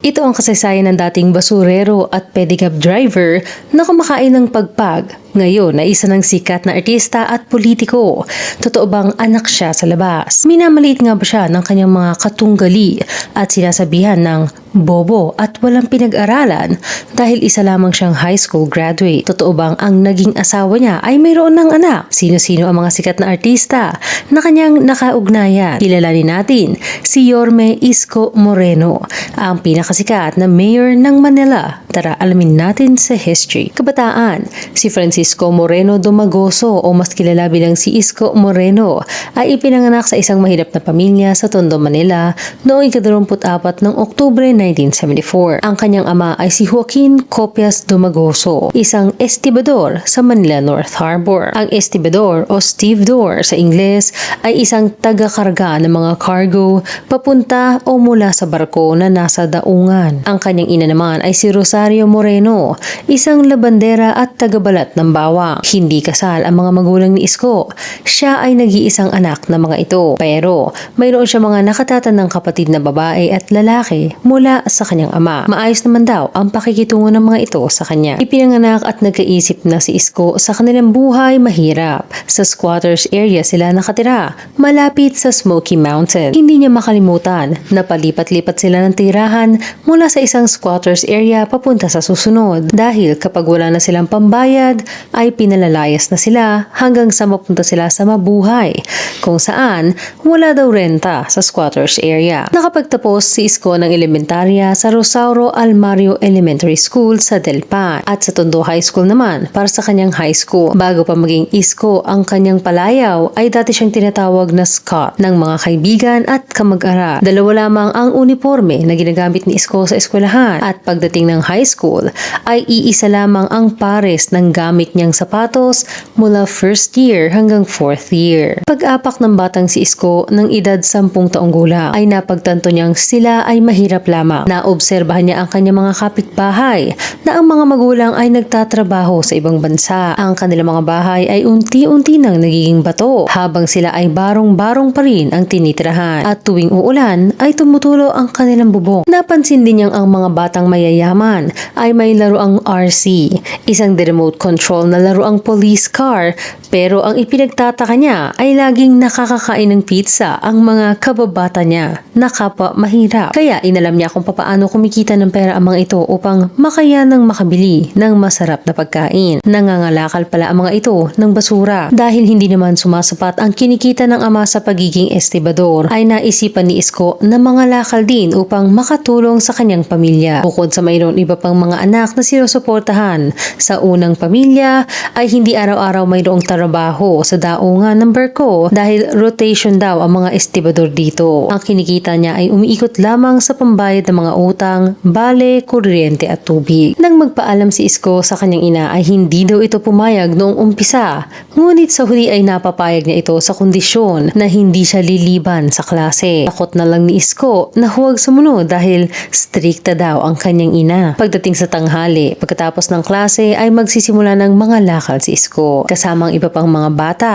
Ito ang kasaysayan ng dating basurero at pedicab driver na kumakain ng pagpag. Ngayon ay isa ng sikat na artista at politiko. Totoo bang anak siya sa labas? Minamaliit nga ba siya ng kanyang mga katunggali at sinasabihan ng bobo at walang pinag-aralan dahil isa lamang siyang high school graduate? Totoo bang ang naging asawa niya ay mayroon ng anak? Sino-sino ang mga sikat na artista na kanyang nakaugnayan? Kilalanin natin si Yorme Isko Moreno, ang pinakasikat na mayor ng Manila. Tara, alamin natin sa history. Kabataan, si Francisco Moreno Domagoso o mas kilala bilang si Isko Moreno ay ipinanganak sa isang mahirap na pamilya sa Tondo, Manila noong ika-24 ng Oktubre 1974. Ang kanyang ama ay si Joaquin Copias Domagoso, isang estibador sa Manila North Harbor. Ang estibador o stevedore sa Ingles ay isang taga-karga ng mga cargo papunta o mula sa barko na nasa daungan. Ang kanyang ina naman ay si Rosario Moreno, isang labandera at tagabalat ng bawang. Hindi kasal ang mga magulang ni Isko. Siya ay nag-iisang anak ng mga ito. Pero mayroon siya mga nakatatandang kapatid na babae at lalaki mula sa kanyang ama. Maayos naman daw ang pakikitungo ng mga ito sa kanya. Ipinanganak at nagkaisip na si Isko sa kanilang buhay mahirap. Sa squatters area sila nakatira, malapit sa Smoky Mountain. Hindi niya makalimutan na palipat-lipat sila ng tirahan mula sa isang squatters area papunta sa susunod. Dahil kapag wala na silang pambayad, ay pinalalayas na sila hanggang sa mapunta sila sa Mabuhay, kung saan wala daw renta sa squatters area. Nakapagtapos si Isko ng elementarya sa Rosauro Almario Elementary School sa Delpan at sa Tondo High School naman para sa kanyang high school. Bago pa maging Isko ang kanyang palayaw, ay dati siyang tinatawag na Scott ng mga kaibigan at kamag-aral. Dalawa lamang ang uniforme na ginagamit ni Isko sa eskwelahan at pagdating ng high school ay iisa lamang ang pares ng gamit niyang sapatos mula first year hanggang fourth year. Pag-apak ng batang si Isko ng edad 10 taong gulang ay napagtanto niyang sila ay mahirap lamang. Naobserbahan niya ang kanyang mga kapitbahay na ang mga magulang ay nagtatrabaho sa ibang bansa. Ang kanilang mga bahay ay unti-unti nang nagiging bato habang sila ay barong-barong pa rin ang tinitirahan at tuwing uulan ay tumutulo ang kanilang bubong. Napansin din niyang ang mga batang mayayaman ay may laruang RC, isang remote control na laruang police car, pero ang ipinagtataka niya ay laging nakakakain ng pizza ang mga kababata niya na kapwa mahirap. Kaya inalam niya kung paano kumikita ng pera ang mga ito upang makayanang makabili ng masarap na pagkain. Nangangalakal pala ang mga ito ng basura. Dahil hindi naman sumasapat ang kinikita ng ama sa pagiging estibador, ay naisipan ni Isko na mangalakal din upang makatulong sa kanyang pamilya. Bukod sa mayroon iba pang mga anak na sinusuportahan, sa unang pamilya ay hindi araw-araw mayroong trabaho sa daungan ng barko dahil rotation daw ang mga estibador dito. Ang kinikita niya ay umiikot lamang sa pambayad ng mga utang, bale, kuryente at tubig. Nang magpaalam si Isko sa kanyang ina ay hindi daw ito pumayag noong umpisa. Ngunit sa huli ay napapayag niya ito sa kondisyon na hindi siya liliban sa klase. Takot na lang ni Isko na huwag sumunod dahil strikta daw ang kanyang ina. Pagdating sa tanghali, pagkatapos ng klase ay magsisimula ng mga lakal si Isko kasamang iba pang mga bata.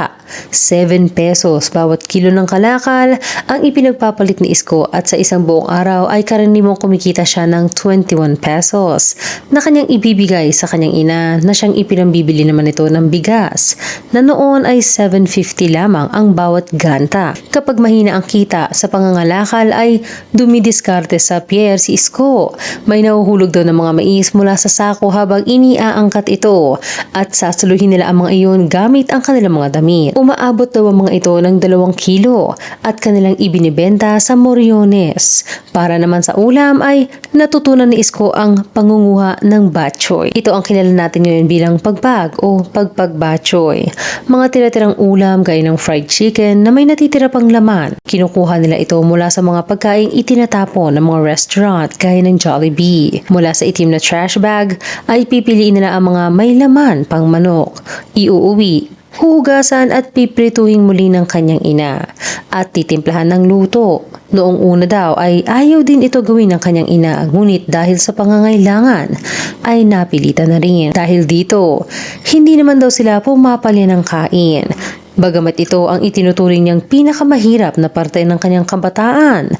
7 pesos bawat kilo ng kalakal ang ipinagpapalit ni Isko at sa isang buong araw ay karaniwang kumikita siya ng 21 pesos na kanyang ibibigay sa kanyang ina na siyang ipinambibili naman ito ng bigas na noon ay 7.50 lamang ang bawat ganta. Kapag mahina ang kita sa pangangalakal ay dumidiskarte sa pier si Isko. May nahuhulog daw ng mga mais mula sa sako habang iniaangkat ito at sasuluhin nila ang mga iyon gamit ang kanilang mga damit. Umaabot daw ang mga ito ng 2 kilo at kanilang ibinibenta sa Moriones. Para naman sa ulam ay natutunan ni Isko ang pangunguha ng batchoy. Ito ang kilala natin ngayon bilang pagpag o pagpagbatchoy. Mga tira-tirang ulam gaya ng fried chicken na may natitira pang laman. Kinukuha nila ito mula sa mga pagkaing itinatapon ng mga restaurant gaya ng Jollibee. Mula sa itim na trash bag ay pipiliin nila ang mga may laman pang manok. Iuuwi, huhugasan at piprituhin muli ng kanyang ina at titimplahan ng luto. Noong una daw ay ayaw din ito gawin ng kanyang ina, ngunit dahil sa pangangailangan ay napilitan na rin. Dahil dito, hindi naman daw sila pumapalya ng kain. Bagamat ito ang itinuturing niyang pinakamahirap na parte ng kanyang kabataan,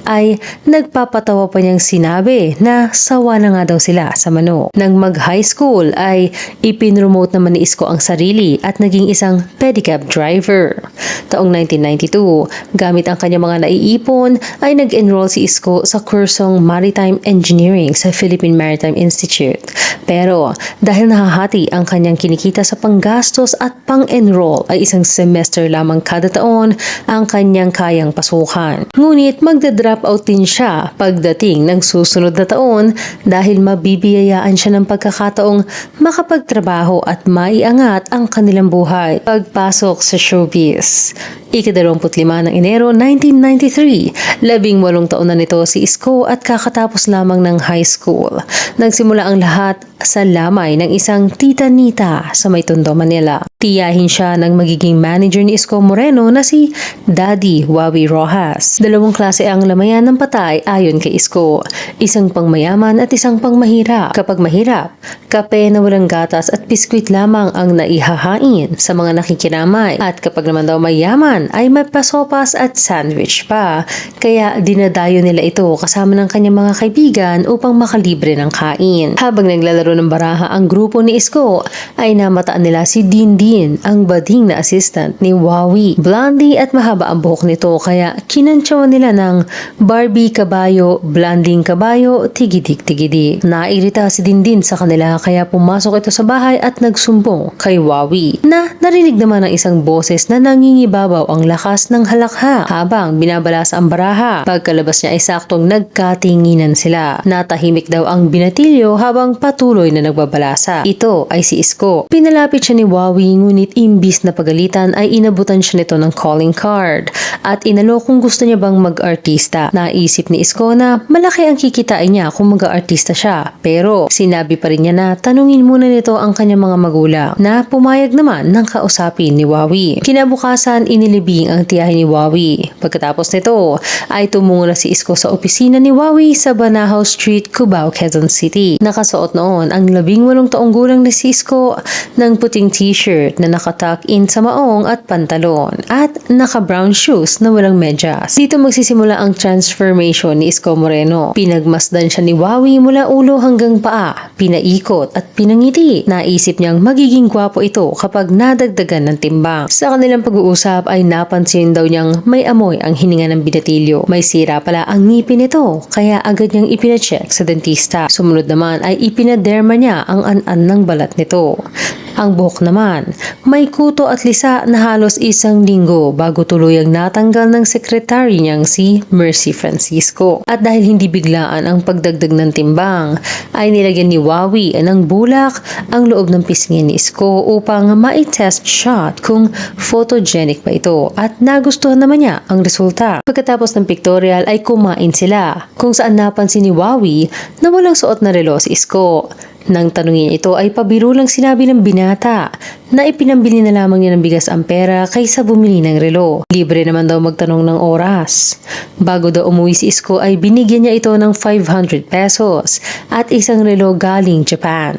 ay nagpapatawa pa niyang sinabi na sawa na nga daw sila sa manok. Nang mag-high school ay ipinromote naman ni Isko ang sarili at naging isang pedicab driver. Taong 1992, gamit ang kanyang mga naiipon ay nag-enroll si Isko sa kursong Maritime Engineering sa Philippine Maritime Institute. Pero dahil nahahati ang kanyang kinikita sa panggastos at pang-enroll ay isang semester lamang kada taon ang kanyang kayang pasukan. Ngunit magda-drop out din siya pagdating ng susunod na taon dahil mabibiyayaan siya ng pagkakataong makapagtrabaho at maiangat ang kanilang buhay. Pagpasok sa showbiz. Ika-25 ng Enero 1993, 18 taon na nito si Isko at kakatapos lamang ng high school. Nagsimula ang lahat sa lamay ng isang tita Nita sa May Tondo, Manila. Tiyahin siya ng magiging manager ni Isko Moreno na si Daddy Wawi Rojas. Dalawang klase ang lamayan ng patay ayon kay Isko. Isang pangmayaman at isang pangmahirap. Kapag mahirap, kape na walang gatas at biskwit lamang ang naihahain sa mga nakikiramay. At kapag naman daw mayaman, ay may pasopas at sandwich pa. Kaya dinadayo nila ito kasama ng kanyang mga kaibigan upang makalibre ng kain. Habang naglalaro ng baraha ang grupo ni Isko, ay namataan nila si Dindin, ang bading na assistant ni Wawi. Blondie at mahaba ang buhok nito kaya kinantsawan nila ng Barbie kabayo, Blanding kabayo, tigidik-tigidik. Nairita si Dindin sa kanila kaya pumasok ito sa bahay at nagsumbong kay Wawi na narinig naman ng isang boses na nangingibabaw ang lakas ng halakha habang binabalasa ang baraha. Pagkalabas niya ay saktong nagkatinginan sila. Natahimik daw ang binatilyo habang patuloy na nagbabalasa. Ito ay si Isko. Pinalapit siya ni Wawi ngunit imbis na pagalitan ay inabutan siya nito ng calling card at inalok kung gusto niya bang mag-artista. Naisip ni Isko na malaki ang kikitain niya kung mag-artista siya, pero sinabi pa rin niya na tanungin muna nito ang kanyang mga magulang na pumayag naman ng kausapin ni Wawi. Kinabukasan inilibing ang tiyahin ni Wawi. Pagkatapos nito ay tumungo na si Isko sa opisina ni Wawi sa Banahaw Street, Cubao, Quezon City. Nakasuot noon ang 18 taong gulang na si Isko ng puting t-shirt na nakatuck in sa maong at pantalon at naka-brown shoes na walang medyas. Dito magsisimula ang transformation ni Isko Moreno. Pinagmasdan siya ni Wawi mula ulo hanggang paa, pinaikot at pinangiti. Naisip niyang magiging gwapo ito kapag nadagdagan ng timbang. Sa kanilang pag-uusap ay napansin daw niyang may amoy ang hininga ng binatilyo. May sira pala ang ngipin nito kaya agad niyang ipinacheck sa dentista. Sumunod naman ay ipinaderma niya ang an-an ng balat nito. Ang buhok naman, may kuto at lisa na halos isang linggo bago tuluyang natanggal ng sekretary niyang si Mercy Francisco. At dahil hindi biglaan ang pagdagdag ng timbang, ay nilagyan ni Wawi ng bulak ang loob ng pisngi ni Isko upang ma-test shot kung photogenic ba ito at nagustuhan naman niya ang resulta. Pagkatapos ng pictorial ay kumain sila kung saan napansin ni Wawi na walang suot na relo si Isko. Nang tanungin ito ay pabiro lang sinabi ng binata na ipinambili na lamang niya ng bigas ang pera kaysa bumili ng relo. Libre naman daw magtanong ng oras. Bago daw umuwi si Isko ay binigyan niya ito ng 500 pesos at isang relo galing Japan.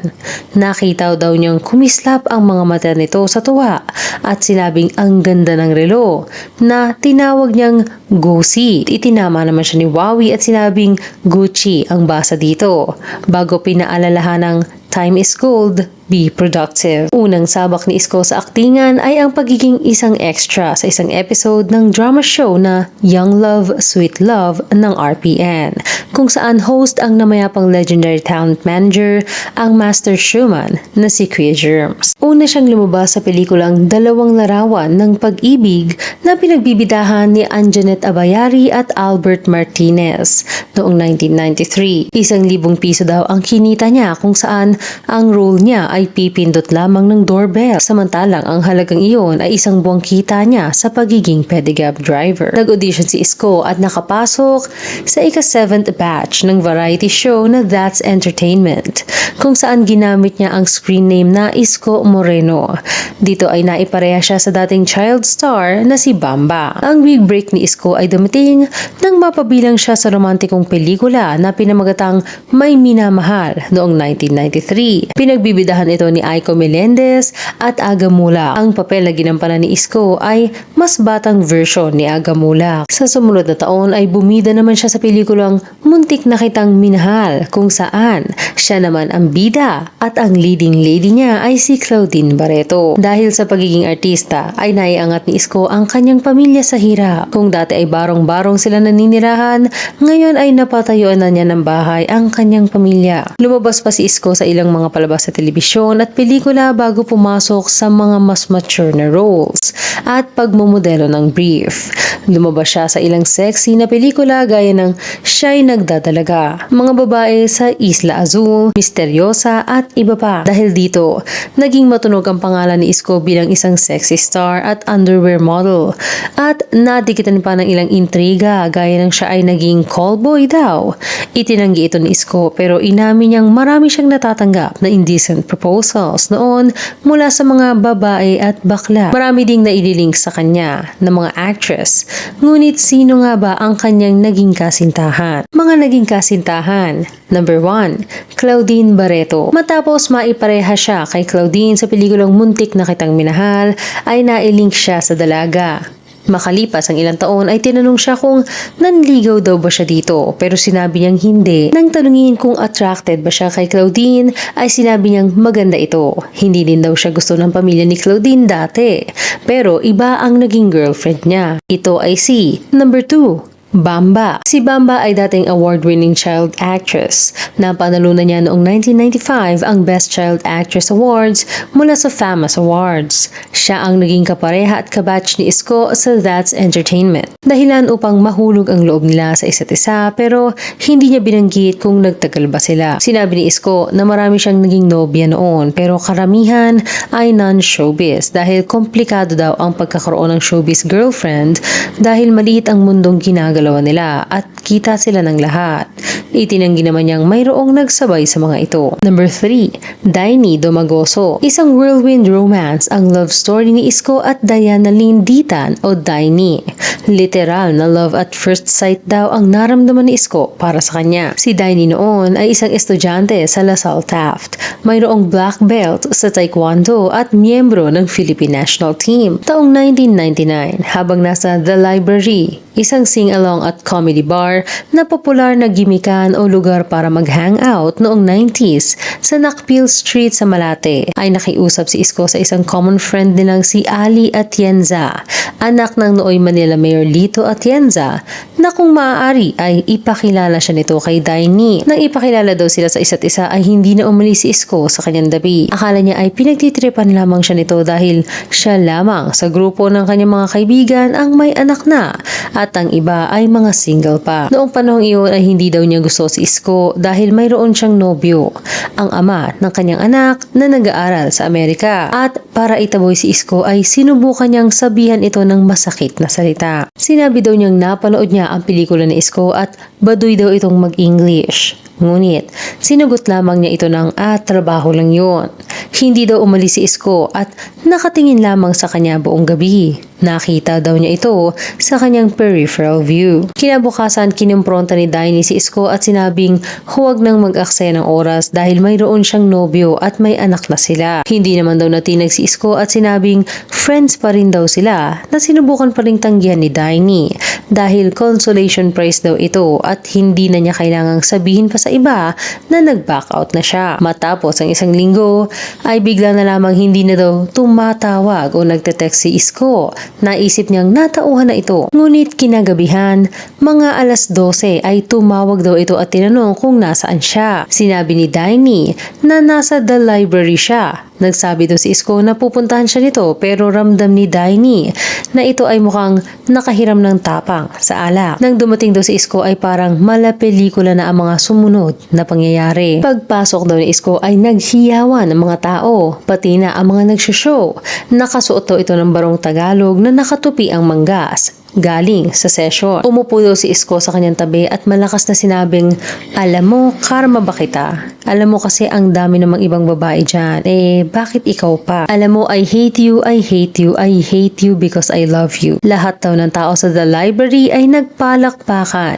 Nakita daw niyang kumislap ang mga mata nito sa tuwa at sinabing ang ganda ng relo na tinawag niyang Gucci. Itinama naman siya ni Wawi at sinabing Gucci ang basa dito bago pinaalalahan ng time is gold, be productive. Unang sabak ni Isko sa aktingan ay ang pagiging isang extra sa isang episode ng drama show na Young Love, Sweet Love ng RPN, kung saan host ang namayapang legendary talent manager, ang master showman na si Kuya Germs. Una siyang lumabas sa pelikulang Dalawang Larawan ng Pag-ibig na pinagbibidahan ni Anjanette Abayari at Albert Martinez noong 1993. 1,000 piso daw ang kinita niya kung saan ang role niya ay ay pipindot lamang ng doorbell. Samantalang ang halagang iyon ay isang buwang kita niya sa pagiging pedicab driver. Nag-audition si Isko at nakapasok sa ika-7th batch ng variety show na That's Entertainment, kung saan ginamit niya ang screen name na Isko Moreno. Dito ay naipareha siya sa dating child star na si Bamba. Ang big break ni Isko ay dumating nang mapabilang siya sa romantikong pelikula na pinamagatang May Minamahal noong 1993. Pinagbibidahan ito ni Aiko Melendez at Aga Mula. Ang papel na ginampanan ni Isko ay mas batang version ni Aga Mula. Sa sumunod na taon ay bumida naman siya sa pelikulang Muntik na Kitang Minahal, kung saan siya naman ang bida at ang leading lady niya ay si Claudine Barreto. Dahil sa pagiging artista ay naiangat ni Isko ang kanyang pamilya sa hirap. Kung dati ay barong-barong sila naninirahan, ngayon ay napatayuan na niya ng bahay ang kanyang pamilya. Lumabas pa si Isko sa ilang mga palabas sa telebisyon at pelikula bago pumasok sa mga mas mature na roles at pagmumodelo ng brief. Lumabas siya sa ilang sexy na pelikula gaya ng Siya'y Nagdadalaga, Mga Babae sa Isla Azul, Misteryosa at iba pa. Dahil dito, naging matunog ang pangalan ni Isko bilang isang sexy star at underwear model. At nadikitan pa ng ilang intriga gaya ng siya ay naging callboy daw. Itinanggi ito ni Isko pero inamin niyang marami siyang natatanggap na indecent proposals noon mula sa mga babae at bakla. Marami ding naililink sa kanya na mga actress. Ngunit sino nga ba ang kanyang naging kasintahan? Mga naging kasintahan. Number 1, Claudine Barreto. Matapos maipareha siya kay Claudine sa pelikulang Muntik na Kitang Minahal, ay nailink siya sa dalaga. Makalipas ang ilang taon ay tinanong siya kung nanligaw daw ba siya dito, pero sinabi niyang hindi. Nang tanungin kung attracted ba siya kay Claudine ay sinabi niyang maganda ito. Hindi din daw siya gusto ng pamilya ni Claudine dati, pero iba ang naging girlfriend niya. Ito ay si Number 2, Bamba. Si Bamba ay dating award-winning child actress. Napanalunan niya noong 1995 ang Best Child Actress Awards mula sa FAMAS Awards. Siya ang naging kapareha at kabatch ni Isko sa That's Entertainment. Dahilan upang mahulog ang loob nila sa isa't isa, pero hindi niya binanggit kung nagtagal ba sila. Sinabi ni Isko na marami siyang naging nobya noon, pero karamihan ay non-showbiz dahil komplikado daw ang pagkakaroon ng showbiz girlfriend dahil maliit ang mundong ginagawa nila at kita sila ng lahat. Itinanggi naman niyang mayroong nagsabay sa mga ito. Number 3, Daini Domagoso. Isang whirlwind romance ang love story ni Isko at Diana Lynn Ditan o Daini. Literal na love at first sight daw ang naramdaman ni Isko para sa kanya. Si Daini noon ay isang estudyante sa LaSalle Taft. Mayroong black belt sa Taekwondo at miyembro ng Philippine National Team. Taong 1999, habang nasa The Library, isang sing-along at comedy bar na popular na gimikan o lugar para mag-hangout noong 90s sa Nakpil Street sa Malate, ay nakiusap si Isko sa isang common friend nilang si Ali Atienza, anak ng nooy Manila Mayor Lito Atienza, na kung maaari ay ipakilala siya nito kay Daini. Nang ipakilala daw sila sa isa't isa ay hindi na umalis si Isko sa kanyang dabi. Akala niya ay pinagtitripan lamang siya nito dahil siya lamang sa grupo ng kanyang mga kaibigan ang may anak na at ang iba ay mga single pa. Noong panahong iyon ay hindi daw niya gusto si Isko dahil mayroon siyang nobyo, ang ama ng kanyang anak na nag-aaral sa Amerika, at para itaboy si Isko ay sinubukan niyang sabihan ito ng masakit na salita. Sinabi daw niyang napanood niya ang pelikula ni Isko at baduy daw itong mag-English. Ngunit, sinugot lamang niya ito ng trabaho lang yun. Hindi daw umalis si Isko at nakatingin lamang sa kanya buong gabi. Nakita daw niya ito sa kanyang peripheral view. Kinabukasan, kinumpronta ni Daini si Isko at sinabing huwag nang mag-aksaya ng oras dahil mayroon siyang nobyo at may anak na sila. Hindi naman daw natinag si Isko at sinabing friends pa rin daw sila, na sinubukan pa rin tanggihan ni Daini dahil consolation prize daw ito at hindi na niya kailangang sabihin pa sa iba na nag-back out na siya. Matapos ang isang linggo ay bigla na lamang hindi na daw tumatawag o nagte-text si Isko. Naisip niyang natauhan na ito. Ngunit kinagabihan, mga alas 12 ay tumawag daw ito at tinanong kung nasaan siya. Sinabi ni Daini na nasa The Library siya Nagsabi daw si Isko na pupuntahan siya nito pero ramdam ni Daini na ito ay mukhang nakahiram ng tapang sa alak. Nang dumating daw si Isko ay parang mala pelikula na ang mga sumunod na pangyayari. Pagpasok daw ni Isko ay naghiyawan ang mga tao, pati na ang mga nagsishow. Nakasuot daw ito ng barong Tagalog na nakatupi ang manggas galing sa session. Umupo daw si Isko sa kanyang tabi at malakas na sinabing, "Alam mo, karma ba kita? Alam mo kasi ang dami namang ibang babae dyan. Bakit ikaw pa? Alam mo, I hate you, I hate you, I hate you because I love you." Lahat daw ng tao sa The Library ay nagpalakpakan.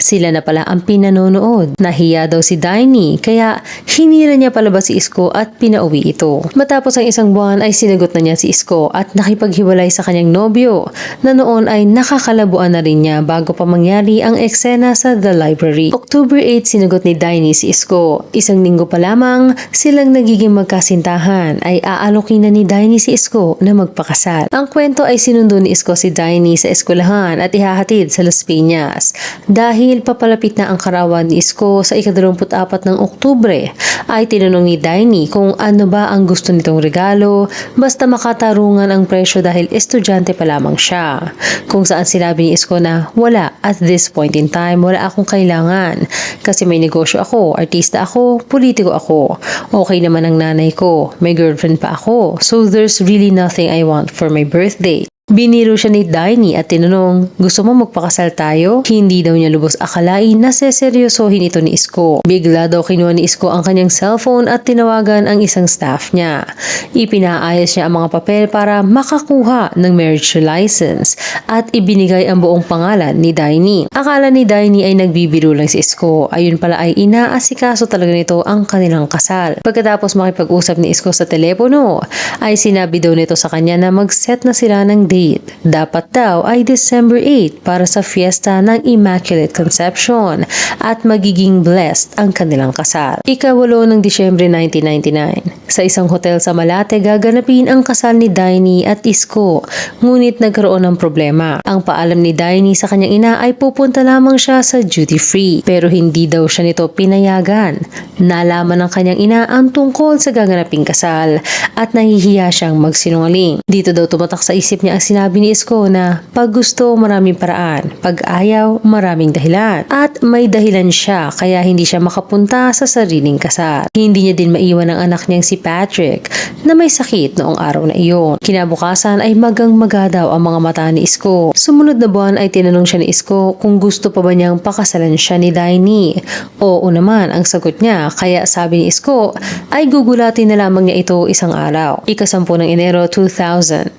Sila na pala ang pinanonood. Nahiya daw si Daini, kaya hinira niya palabas si Isko at pinauwi ito. Matapos ang isang buwan ay sinagot na niya si Isko at nakipaghiwalay sa kanyang nobyo na noon ay nakakalabuan na rin niya bago pa mangyari ang eksena sa The Library. October 8, sinagot ni Daini si Isko. Isang linggo pa lamang silang nagiging magkasintahan ay aalokin na ni Daini si Isko na magpakasal. Ang kwento ay sinundo ni Isko si Daini sa eskwelahan at ihahatid sa Las Piñas. Dahil papalapit na ang karawan ni Isko sa ika-24 ng Oktubre, ay tinanong ni Daini kung ano ba ang gusto nitong regalo basta makatarungan ang presyo dahil estudyante pa lamang siya. Kung saan sinabi ni Isko na wala at this point in time, wala akong kailangan kasi may negosyo ako, artista ako, politiko ako. Okay naman ang nanay ko, may girlfriend pa ako, so there's really nothing I want for my birthday. Biniro siya ni Daini at tinanong, "Gusto mo magpakasal tayo?" Hindi daw niya lubos akalain na seseryosohin ito ni Isko. Bigla daw kinuha ni Isko ang kanyang cellphone at tinawagan ang isang staff niya. Ipinaayos niya ang mga papel para makakuha ng marriage license at ibinigay ang buong pangalan ni Daini. Akala ni Daini ay nagbibiro lang si Isko. Ayun pala ay inaasikaso talaga nito ang kanilang kasal. Pagkatapos makipag-usap ni Isko sa telepono, ay sinabi daw nito sa kanya na mag-set na sila ng date. Dapat daw ay December 8 para sa fiesta ng Immaculate Conception at magiging blessed ang kanilang kasal. Ika-8 ng Disyembre 1999, sa isang hotel sa Malate gaganapin ang kasal ni Daini at Isko, ngunit nagkaroon ng problema. Ang paalam ni Daini sa kanyang ina ay pupunta lamang siya sa duty free pero hindi daw siya nito pinayagan. Nalaman ng kanyang ina ang tungkol sa gaganaping kasal at nahihiya siyang magsinungaling. Dito daw tumatak sa isip niya ang sinabi ni Isko na pag gusto maraming paraan, pag ayaw maraming dahilan. At may dahilan siya kaya hindi siya makapunta sa sariling kasal. Hindi niya din maiwan ang anak niyang si Patrick na may sakit noong araw na iyon. Kinabukasan ay magang-maga daw ang mga mata ni Isko. Sumunod na buwan ay tinanong siya ni Isko kung gusto pa ba niyang pakasalan siya ni Daini. Oo naman ang sagot niya, kaya sabi ni Isko ay gugulatin na lamang niya ito isang araw. Ika-10 ng Enero 2000,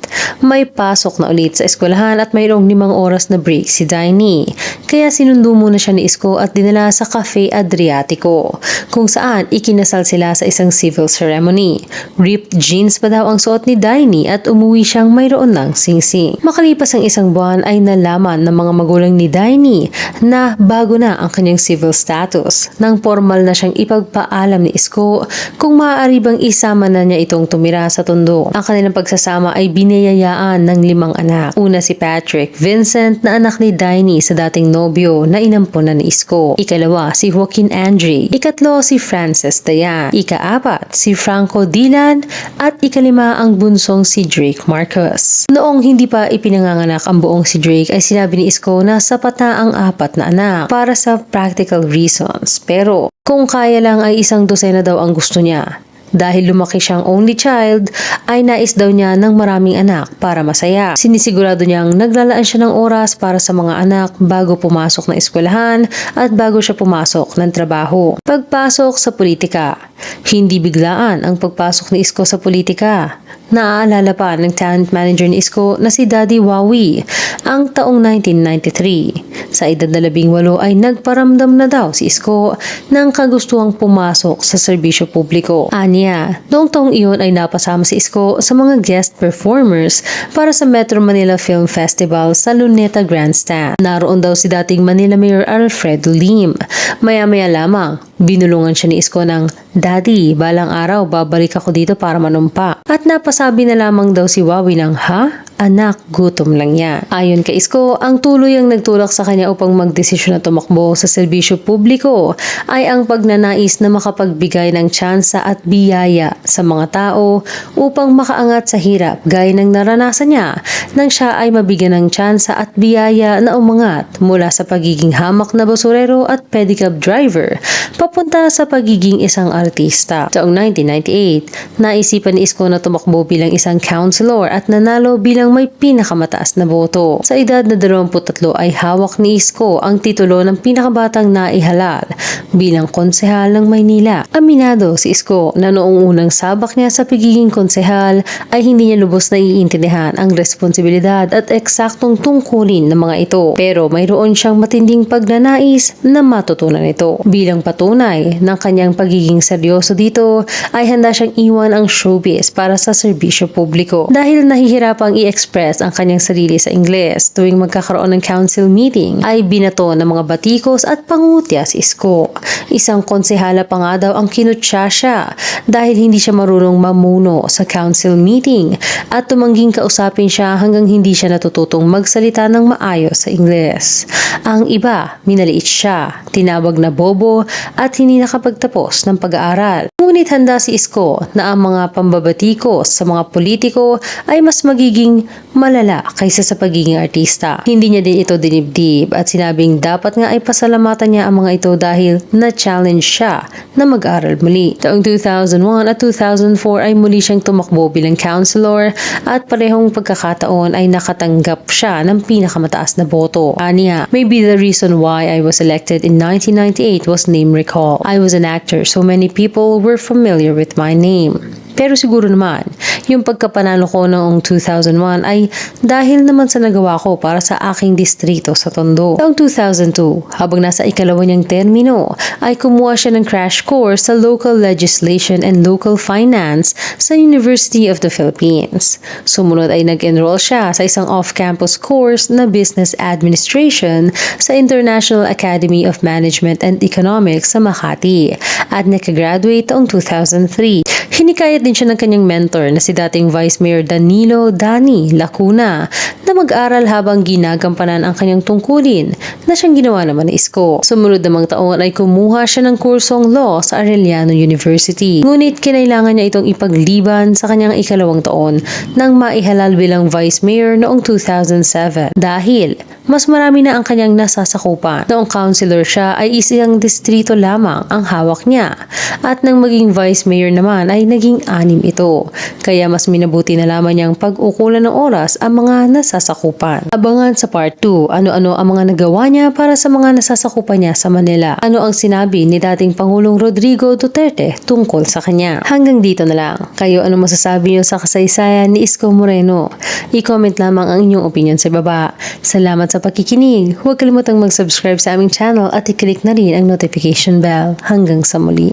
may pasok na ulit sa eskwelahan at mayroong 5 oras na break si Daini. Kaya sinundo muna siya ni Isko at dinala sa Cafe Adriatico, kung saan ikinasal sila sa isang civil ceremony. Ripped jeans pa daw ang suot ni Daini at umuwi siyang mayroon ng singsing. Makalipas ang isang buwan ay nalaman ng mga magulang ni Daini na bago na ang kanyang civil status. Nang formal na siyang ipagpaalam ni Isko kung maaari bang isama na niya itong tumira sa Tondo. Ang kanilang pagsasama ay biniyayaan ng 5 anak. Una si Patrick Vincent na anak ni Daini sa dating nobyo na inampunan ni Isko. Ikalawa si Joaquin Andre. Ikatlo si Frances Dayan. Ika-4 si Franco Dylan at ikalima ang bunsong si Drake Marcus. Noong hindi pa ipinanganganak ang buong si Drake ay sinabi ni Isko na sapat na ang 4 na anak para sa practical reasons. Pero kung kaya lang ay 12 daw ang gusto niya. Dahil lumaki siyang only child, ay nais daw niya ng maraming anak para masaya. Sinisigurado niyang naglalaan siya ng oras para sa mga anak bago pumasok ng eskwelahan at bago siya pumasok ng trabaho. Pagpasok sa politika. Hindi biglaan ang pagpasok ni Isko sa politika. Naaalala pa ng talent manager ni Isko na si Daddy Wawi ang taong 1993. Sa edad na 18 ay nagparamdam na daw si Isko ng kagustuhang pumasok sa serbisyo publiko. Anya, noong taong iyon ay napasama si Isko sa mga guest performers para sa Metro Manila Film Festival sa Luneta Grandstand. Naroon daw si dating Manila Mayor Alfredo Lim. Maya-maya lamang, binulungan siya ni Isko ng, "Daddy, balang araw babalik ako dito para manumpa." At napasabi na lamang daw si Wawi ng, "Ha? anak, gutom lang yan. Ayon kay Isko, ang tuluyang nagtulak sa kanya upang magdesisyon na tumakbo sa serbisyo publiko ay ang pagnanais na makapagbigay ng tsansa at biyaya sa mga tao upang makaangat sa hirap gaya ng naranasan niya nang siya ay mabigyan ng tsansa at biyaya na umangat mula sa pagiging hamak na basurero at pedicab driver papunta sa pagiging isang artista. Taong 1998, naisipan ni Isko na tumakbo bilang isang councilor at nanalo bilang may pinakamataas na boto. Sa edad na 23 ay hawak ni Isko ang titulo ng pinakabatang naihalal bilang konsehal ng Maynila. Aminado si Isko na noong unang sabak niya sa pagiging konsehal ay hindi niya lubos na iintindihan ang responsibilidad at eksaktong tungkulin ng mga ito. Pero mayroon siyang matinding pagnanais na matutunan ito. Bilang patunay ng kanyang pagiging seryoso dito ay handa siyang iwan ang showbiz para sa serbisyo publiko. Dahil nahihirapang i-express ang kanyang sarili sa Ingles tuwing magkakaroon ng council meeting ay binato ng mga batikos at pangutya si Isko. Isang konsehala pa nga daw ang kinutya siya dahil hindi siya marunong mamuno sa council meeting at tumangging kausapin siya hanggang hindi siya natututong magsalita ng maayos sa Ingles. Ang iba, minaliit siya, tinawag na bobo at hindi nakapagtapos ng pag-aaral. Ngunit handa si Isko na ang mga pambabatikos sa mga politiko ay mas magiging malala kaysa sa pagiging artista. Hindi niya din ito dinibdib at sinabing dapat nga ay pasalamatan niya ang mga ito dahil na-challenge siya na mag-aral muli. Taong 2001 at 2004 ay muli siyang tumakbo bilang councilor at parehong pagkakataon ay nakatanggap siya ng pinakamataas na boto. Aniya, maybe the reason why I was elected in 1998 was name recall. I was an actor, so many people were familiar with my name. Pero siguro naman, yung pagkapanalo ko noong 2001 ay dahil naman sa nagawa ko para sa aking distrito sa Tondo. Taong 2002, habang nasa ikalawa niyang termino, ay kumuha siya ng crash course sa Local Legislation and Local Finance sa University of the Philippines. Sumunod ay nag-enroll siya sa isang off-campus course na Business Administration sa International Academy of Management and Economics sa Makati at nakagraduate taong 2003. Hinikayat din siya ng kanyang mentor na si dating Vice Mayor Danilo Dani Lacuna na mag-aral habang ginagampanan ang kanyang tungkulin na siyang ginawa naman ni Isko. Sumunod namang taon ay kumuha siya ng kursong law sa Arellano University. Ngunit kinailangan niya itong ipagliban sa kanyang ikalawang taon nang maihalal bilang Vice Mayor noong 2007 dahil mas marami na ang kanyang nasasakupan. Noong councilor siya ay isang distrito lamang ang hawak niya at nang maging Vice Mayor naman ay naging 6 ito. Kaya mas minabuti na lamang niyang pag-ukulan ng oras ang mga nasasakupan. Abangan sa part 2, ano-ano ang mga nagawa niya para sa mga nasasakupan niya sa Manila. Ano ang sinabi ni dating Pangulong Rodrigo Duterte tungkol sa kanya. Hanggang dito na lang. Kayo ano masasabi niyo sa kasaysayan ni Isko Moreno? I-comment lamang ang inyong opinion sa baba. Salamat sa pakikinig. Huwag kalimutang mag-subscribe sa aming channel at i-click na rin ang notification bell. Hanggang sa muli.